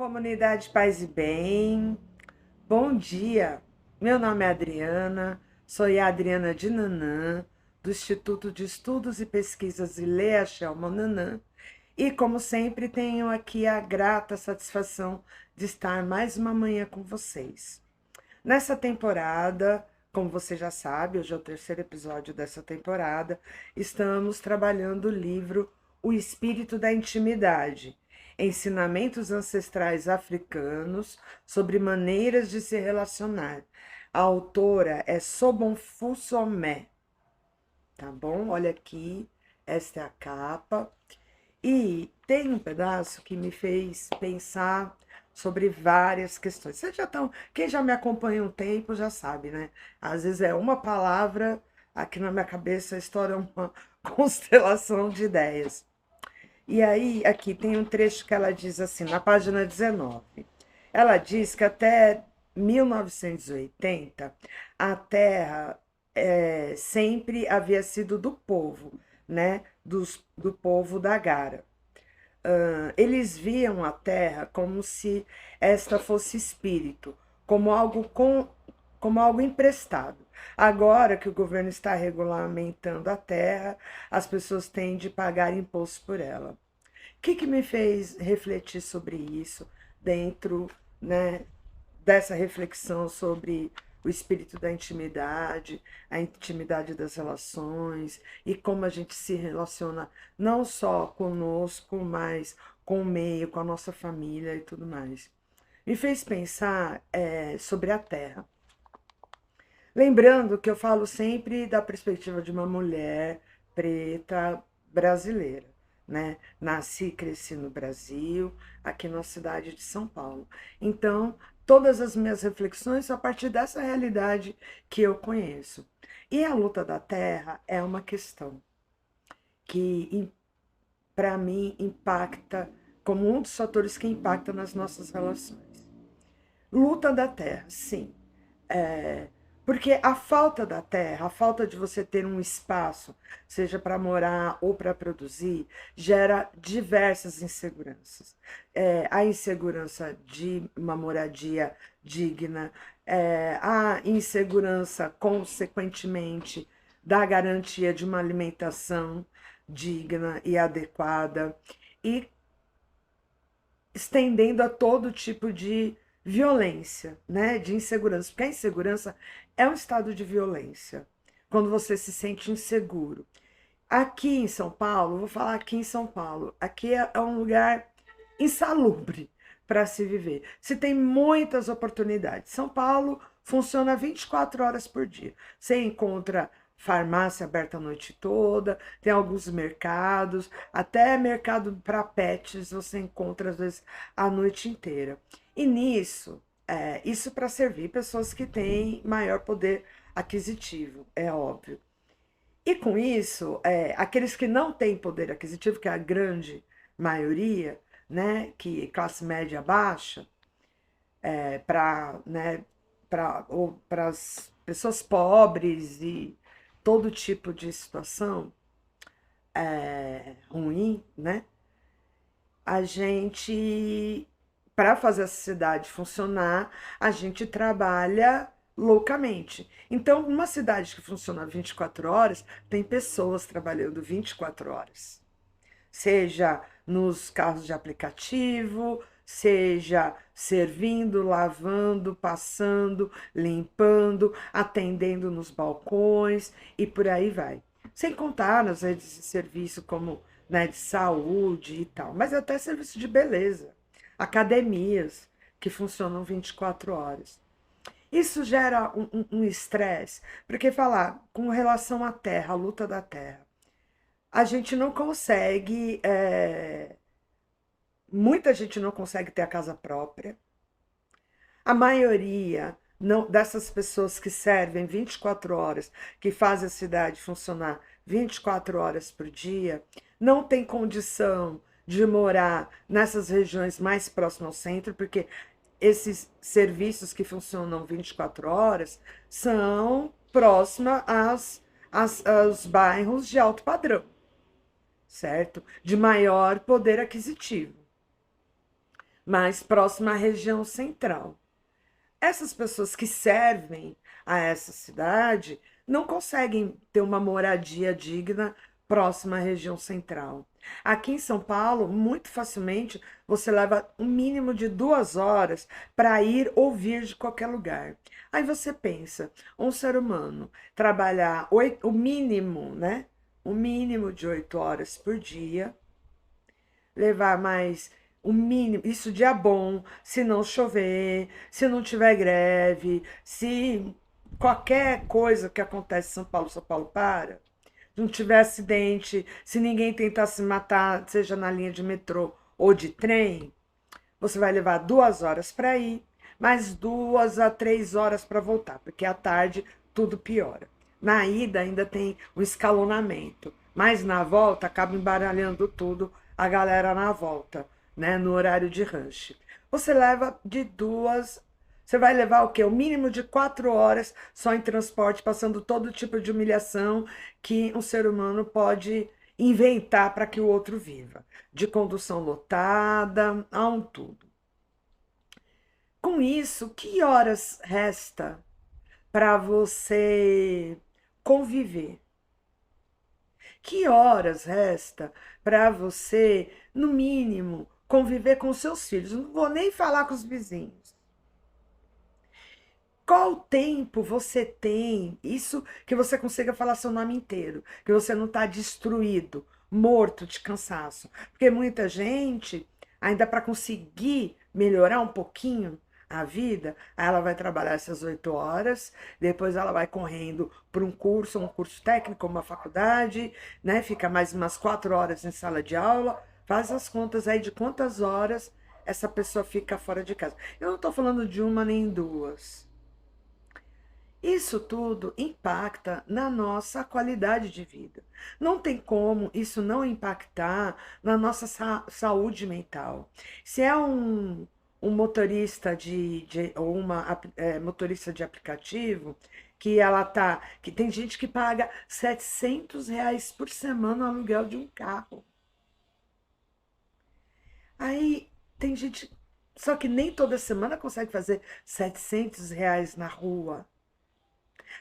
Comunidade Paz e Bem. Bom dia. Meu nome é Adriana, sou a Adriana de Nanã, do Instituto de Estudos e Pesquisas Ilea Shelman Nanã. E, como sempre, tenho aqui a grata satisfação de estar mais uma manhã com vocês. Nessa temporada, como você já sabe, hoje é o terceiro episódio dessa temporada, estamos trabalhando o livro O Espírito da Intimidade, Ensinamentos Ancestrais Africanos sobre Maneiras de se Relacionar. A autora é Sobonfu Somé, tá bom? Olha aqui, esta é a capa. E tem um pedaço que me fez pensar sobre várias questões. Vocês já estão, quem já me acompanha um tempo já sabe, né? Às vezes é uma palavra, aqui na minha cabeça estoura uma constelação de ideias. E aí, aqui tem um trecho que ela diz assim, na página 19. Ela diz que até 1980, a Terra sempre havia sido do povo, né? Do povo da Gara. Eles viam a Terra como se esta fosse espírito, como algo emprestado. Agora que o governo está regulamentando a Terra, as pessoas têm de pagar imposto por ela. O que me fez refletir sobre isso dentro, né, dessa reflexão sobre o espírito da intimidade, a intimidade das relações e como a gente se relaciona não só conosco, mas com o meio, com a nossa família e tudo mais. Me fez pensar sobre a Terra. Lembrando que eu falo sempre da perspectiva de uma mulher preta brasileira, né? Nasci e cresci no Brasil, aqui na cidade de São Paulo. Então, todas as minhas reflexões são a partir dessa realidade que eu conheço. E a luta da terra é uma questão que, para mim, impacta como um dos fatores que impacta nas nossas relações. Luta da terra, sim. Porque a falta da terra, a falta de você ter um espaço, seja para morar ou para produzir, gera diversas inseguranças. A insegurança de uma moradia digna, a insegurança, consequentemente, da garantia de uma alimentação digna e adequada, e estendendo a todo tipo de violência, né, de insegurança, porque a insegurança é um estado de violência, quando você se sente inseguro. Aqui em São Paulo, vou falar aqui em São Paulo, aqui é um lugar insalubre para se viver. Se tem muitas oportunidades. São Paulo funciona 24 horas por dia. Você encontra farmácia aberta a noite toda, tem alguns mercados, até mercado para pets você encontra às vezes a noite inteira. E nisso, isso para servir pessoas que têm maior poder aquisitivo, é óbvio. E com isso, aqueles que não têm poder aquisitivo, que é a grande maioria, né, que classe média baixa, para, né, para as pessoas pobres e todo tipo de situação ruim, né? A gente, para fazer a cidade funcionar, a gente trabalha loucamente. Então, numa cidade que funciona 24 horas, tem pessoas trabalhando 24 horas. Seja nos carros de aplicativo, seja servindo, lavando, passando, limpando, atendendo nos balcões e por aí vai. Sem contar nas redes de serviço como, né, de saúde e tal, mas até serviço de beleza, academias que funcionam 24 horas. Isso gera um estresse, porque falar com relação à terra, a luta da terra, a gente não consegue, muita gente não consegue ter a casa própria. A maioria dessas pessoas que servem 24 horas, que fazem a cidade funcionar 24 horas por dia, não tem condição de morar nessas regiões mais próximas ao centro, porque esses serviços que funcionam 24 horas são próximos aos bairros de alto padrão, certo? De maior poder aquisitivo. mais próxima à região central. Essas pessoas que servem a essa cidade não conseguem ter uma moradia digna próxima à região central. Aqui em São Paulo, muito facilmente, você leva um mínimo de 2 horas para ir ou vir de qualquer lugar. Aí você pensa, um ser humano trabalhar o mínimo, né? O mínimo de 8 horas por dia, levar mais o mínimo, isso dia bom, se não chover, se não tiver greve, se qualquer coisa que acontece em São Paulo para, não tiver acidente, se ninguém tentar se matar, seja na linha de metrô ou de trem, você vai levar 2 horas para ir, mais 2 a 3 horas para voltar, porque à tarde tudo piora. Na ida ainda tem o escalonamento, mas na volta acaba embaralhando tudo a galera na volta, né, no horário de rush. Você leva de duas, você vai levar o quê? O mínimo de 4 horas só em transporte, passando todo tipo de humilhação que um ser humano pode inventar para que o outro viva. De condução lotada, a um tudo. Com isso, que horas resta para você conviver? Que horas resta para você, no mínimo, conviver com seus filhos? Não vou nem falar com os vizinhos. Qual tempo você tem? Isso que você consiga falar seu nome inteiro, que você não está destruído, morto de cansaço. Porque muita gente, ainda para conseguir melhorar um pouquinho a vida, aí ela vai trabalhar essas 8 horas, depois ela vai correndo para um curso técnico, uma faculdade, né? Fica mais umas 4 horas em sala de aula, faz as contas aí de quantas horas essa pessoa fica fora de casa. Eu não estou falando de uma nem duas. Isso tudo impacta na nossa qualidade de vida. Não tem como isso não impactar na nossa saúde mental. Se é um motorista ou uma motorista de aplicativo que tem gente que paga R$ 700 por semana no aluguel de um carro. Aí tem gente, só que nem toda semana consegue fazer R$ 700 na rua.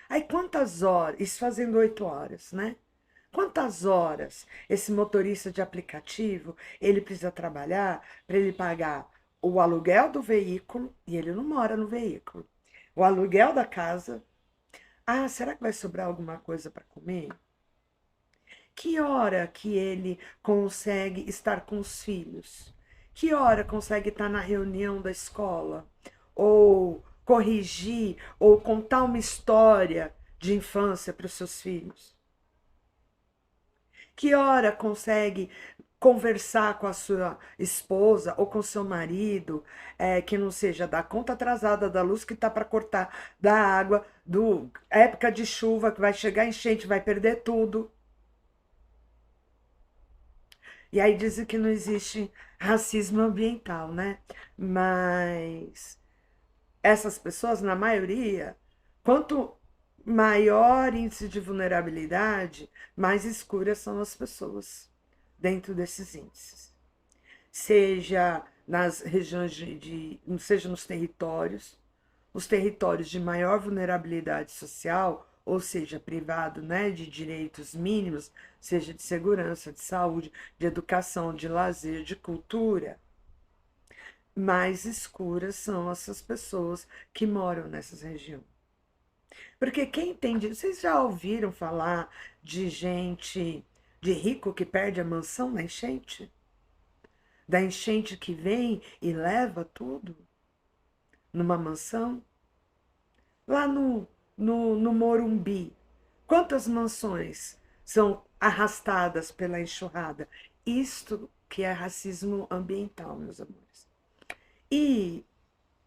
Aí quantas horas, isso fazendo 8 horas, né? Quantas horas esse motorista de aplicativo ele precisa trabalhar para ele pagar o aluguel do veículo, e ele não mora no veículo, o aluguel da casa. Ah, será que vai sobrar alguma coisa para comer? Que hora que ele consegue estar com os filhos? Que hora consegue estar na reunião da escola? Ou corrigir, ou contar uma história de infância para os seus filhos? Que hora consegue conversar com a sua esposa ou com seu marido, que não seja da conta atrasada da luz que está para cortar, da água, do época de chuva que vai chegar enchente, vai perder tudo. E aí dizem que não existe racismo ambiental, né? Mas essas pessoas, na maioria, quanto maior índice de vulnerabilidade, mais escuras são as pessoas dentro desses índices. Seja nas regiões seja nos territórios, os territórios de maior vulnerabilidade social, ou seja, privado, né, de direitos mínimos, seja de segurança, de saúde, de educação, de lazer, de cultura, mais escuras são essas pessoas que moram nessas regiões. Porque quem entende, vocês já ouviram falar de gente, de rico que perde a mansão na enchente? Da enchente que vem e leva tudo numa mansão? Lá no Morumbi, quantas mansões são arrastadas pela enxurrada? Isto que é racismo ambiental, meus amores. E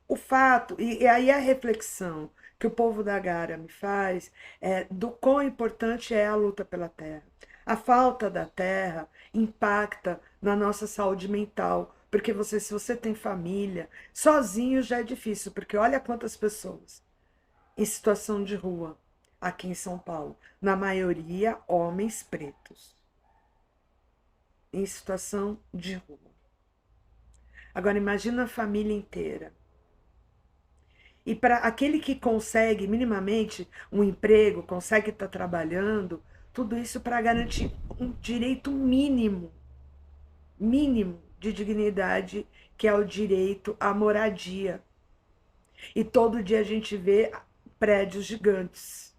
o fato, e aí a reflexão que o povo da Gara me faz é do quão importante é a luta pela terra. A falta da terra impacta na nossa saúde mental, porque se você tem família, sozinho já é difícil, porque olha quantas pessoas em situação de rua aqui em São Paulo, na maioria homens pretos, em situação de rua. Agora imagina a família inteira. E para aquele que consegue minimamente um emprego, consegue estar trabalhando, tudo isso para garantir um direito mínimo de dignidade, que é o direito à moradia. E todo dia a gente vê prédios gigantes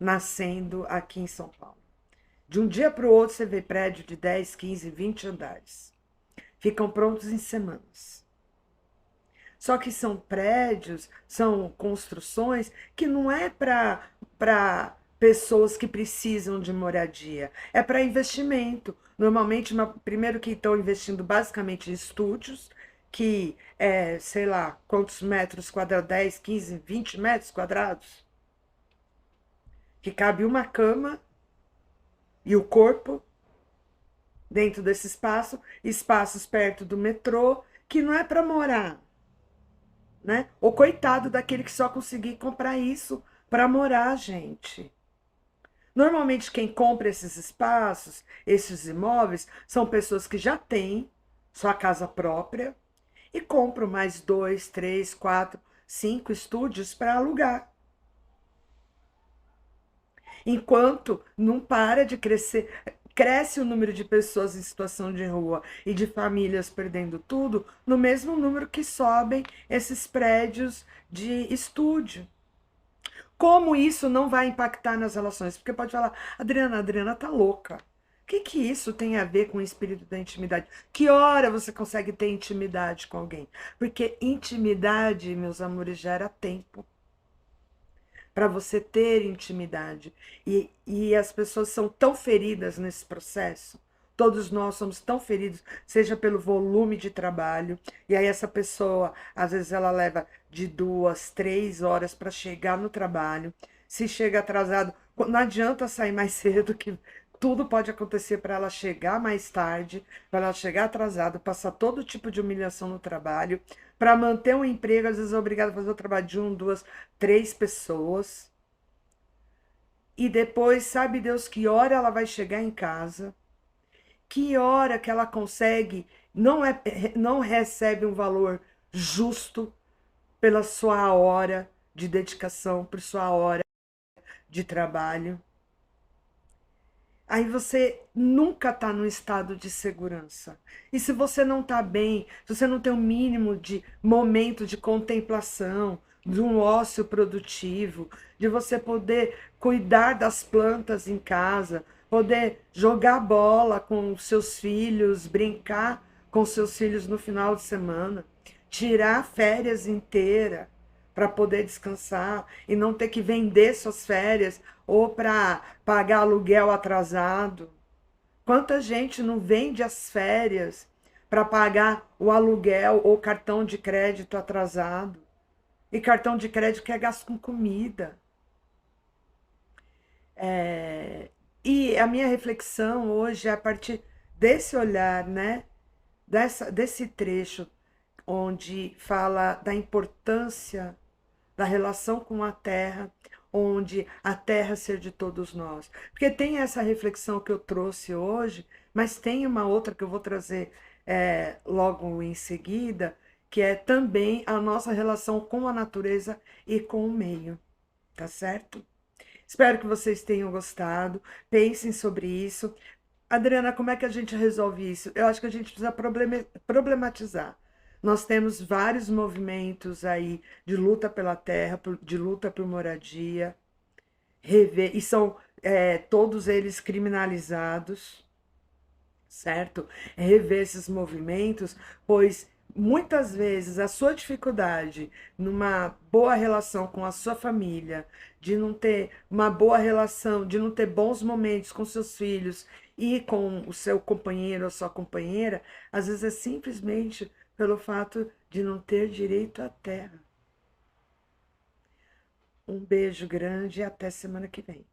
nascendo aqui em São Paulo. De um dia para o outro você vê prédio de 10, 15, 20 andares. Ficam prontos em semanas. Só que são prédios, são construções que não é para pessoas que precisam de moradia, é para investimento. Normalmente, primeiro que estão investindo basicamente em estúdios, que é, sei lá, quantos metros quadrados, 10, 15, 20 metros quadrados, que cabe uma cama e o corpo dentro desse espaço, espaços perto do metrô, que não é para morar, né? O coitado daquele que só conseguir comprar isso para morar, gente. Normalmente quem compra esses espaços, esses imóveis, são pessoas que já têm sua casa própria e compram mais 2, 3, 4, 5 estúdios para alugar. Enquanto não para de crescer, cresce o número de pessoas em situação de rua e de famílias perdendo tudo, no mesmo número que sobem esses prédios de estúdio. Como isso não vai impactar nas relações? Porque pode falar, Adriana, a Adriana tá louca. O que que isso tem a ver com o espírito da intimidade? Que hora você consegue ter intimidade com alguém? Porque intimidade, meus amores, gera tempo para você ter intimidade. E as pessoas são tão feridas nesse processo. Todos nós somos tão feridos, seja pelo volume de trabalho, e aí essa pessoa, às vezes ela leva de 2, 3 horas para chegar no trabalho. Se chega atrasado, não adianta sair mais cedo, que tudo pode acontecer para ela chegar mais tarde, para ela chegar atrasada, passar todo tipo de humilhação no trabalho, para manter um emprego, às vezes é obrigada a fazer o trabalho de 1, 2, 3 pessoas. E depois, sabe Deus que hora ela vai chegar em casa, que hora que ela consegue, não recebe um valor justo pela sua hora de dedicação, por sua hora de trabalho. Aí você nunca está no estado de segurança. E se você não está bem, se você não tem o mínimo de momento de contemplação, de um ócio produtivo, de você poder cuidar das plantas em casa, poder jogar bola com seus filhos, brincar com seus filhos no final de semana, tirar férias inteira para poder descansar e não ter que vender suas férias ou para pagar aluguel atrasado. Quanta gente não vende as férias para pagar o aluguel ou cartão de crédito atrasado? E cartão de crédito que é gasto com comida. E a minha reflexão hoje é a partir desse olhar, né? Desse trecho onde fala da importância da relação com a terra, onde a terra ser de todos nós. Porque tem essa reflexão que eu trouxe hoje, mas tem uma outra que eu vou trazer logo em seguida, que é também a nossa relação com a natureza e com o meio, tá certo? Espero que vocês tenham gostado, pensem sobre isso. Adriana, como é que a gente resolve isso? Eu acho que a gente precisa problematizar. Nós temos vários movimentos aí de luta pela terra, de luta por moradia, rever, e são todos eles criminalizados, certo? Rever esses movimentos, pois muitas vezes a sua dificuldade numa boa relação com a sua família, de não ter uma boa relação, de não ter bons momentos com seus filhos e com o seu companheiro ou sua companheira, às vezes é simplesmente pelo fato de não ter direito à terra. Um beijo grande e até semana que vem.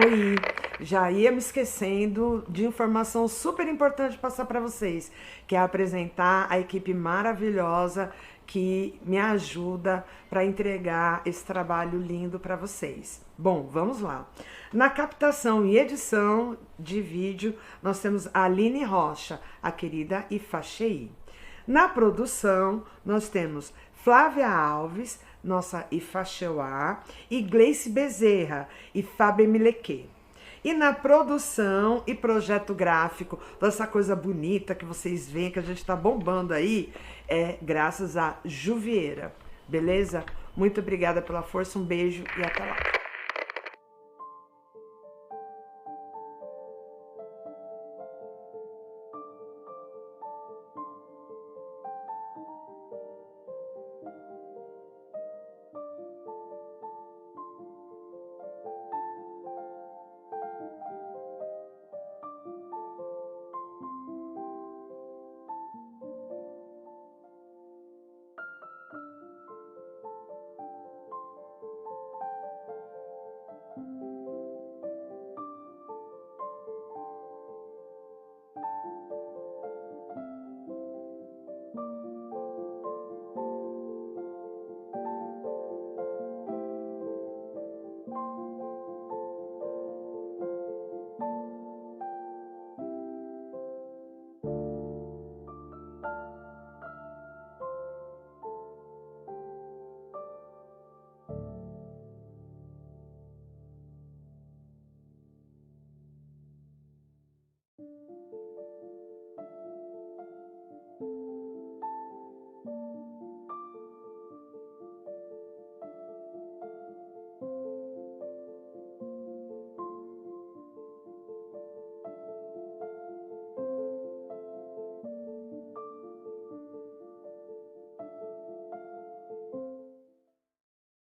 Oi, já ia me esquecendo de informação super importante passar para vocês, que é apresentar a equipe maravilhosa que me ajuda para entregar esse trabalho lindo para vocês. Bom, vamos lá. Na captação e edição de vídeo, nós temos a Aline Rocha, a querida Ifachei. Na produção, nós temos Flávia Alves, nossa Ifacheuá, e Gleice Bezerra, Ifabemileque. E na produção e projeto gráfico, dessa coisa bonita que vocês veem, que a gente está bombando aí, é graças a Juvieira, beleza? Muito obrigada pela força, um beijo e até lá.